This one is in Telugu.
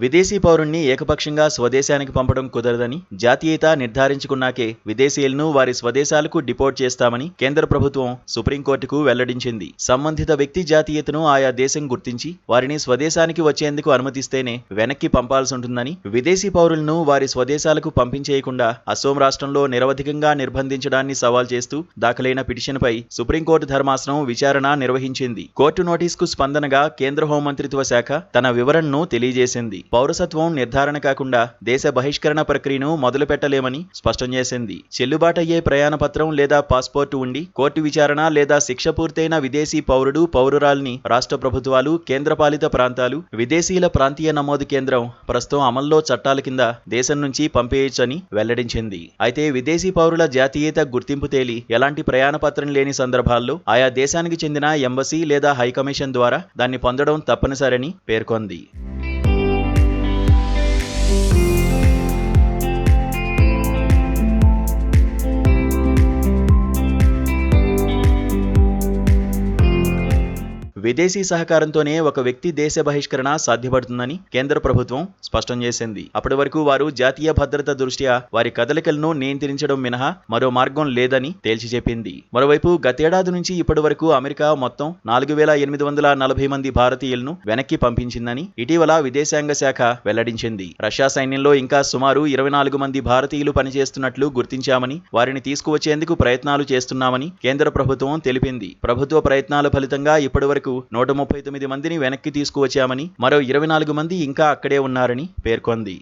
విదేశీ పౌరుణ్ణి ఏకపక్షంగా స్వదేశానికి పంపడం కుదరదని, జాతీయత నిర్ధారించుకున్నాకే విదేశీయులను వారి స్వదేశాలకు డిపోర్ట్ చేస్తామని కేంద్ర ప్రభుత్వం సుప్రీంకోర్టుకు వెల్లడించింది. సంబంధిత వ్యక్తి జాతీయతను ఆయా దేశం గుర్తించి వారిని స్వదేశానికి వచ్చేందుకు అనుమతిస్తేనే వెనక్కి పంపాల్సుంటుందని, విదేశీ పౌరులను వారి స్వదేశాలకు పంపించేయకుండా అసోం రాష్ట్రంలో నిరవధికంగా నిర్బంధించడాన్ని సవాల్ చేస్తూ దాఖలైన పిటిషన్పై సుప్రీంకోర్టు ధర్మాసనం విచారణ నిర్వహించింది. కోర్టు నోటీసుకు స్పందనగా కేంద్ర హోంమంత్రిత్వ శాఖ తన వివరణను తెలియజేసింది. పౌరసత్వం నిర్ధారణ కాకుండా దేశ బహిష్కరణ ప్రక్రియను మొదలుపెట్టలేమని స్పష్టం చేసింది. చెల్లుబాటయ్యే ప్రయాణ పత్రం లేదా పాస్పోర్టు ఉండి కోర్టు విచారణ లేదా శిక్ష పూర్తయిన విదేశీ పౌరుడు పౌరురాల్ని రాష్ట్ర ప్రభుత్వాలు, కేంద్రపాలిత ప్రాంతాలు, విదేశీయుల ప్రాంతీయ నమోదు కేంద్రం ప్రస్తుతం అమల్లో చట్టాల కింద దేశం నుంచి పంపేయొచ్చని వెల్లడించింది. అయితే విదేశీ పౌరుల జాతీయత గుర్తింపు తేలి ఎలాంటి ప్రయాణ పత్రం లేని సందర్భాల్లో ఆయా దేశానికి చెందిన ఎంబసీ లేదా హైకమిషన్ ద్వారా దాన్ని పొందడం తప్పనిసరని పేర్కొంది. విదేశీ సహకారంతోనే ఒక వ్యక్తి దేశ బహిష్కరణ సాధ్యపడుతుందని కేంద్ర ప్రభుత్వం స్పష్టం చేసింది. అప్పటి వరకు వారు జాతీయ భద్రత దృష్ట్యా వారి కదలికలను నియంత్రించడం మినహా మరో మార్గం లేదని తేల్చి చెప్పింది. మరోవైపు గతేడాది నుంచి ఇప్పటి వరకు అమెరికా మొత్తం 4840 మంది భారతీయులను వెనక్కి పంపించిందని ఇటీవల విదేశాంగ శాఖ వెల్లడించింది. రష్యా సైన్యంలో ఇంకా సుమారు 24 మంది భారతీయులు పనిచేస్తున్నట్లు గుర్తించామని, వారిని తీసుకువచ్చేందుకు ప్రయత్నాలు చేస్తున్నామని కేంద్ర ప్రభుత్వం తెలిపింది. ప్రభుత్వ ప్రయత్నాల ఫలితంగా ఇప్పటి వరకు 139 మందిని వెనక్కి తీసుకువచ్చామని, మరో 24 మంది ఇంకా అక్కడే ఉన్నారని పేర్కొంది.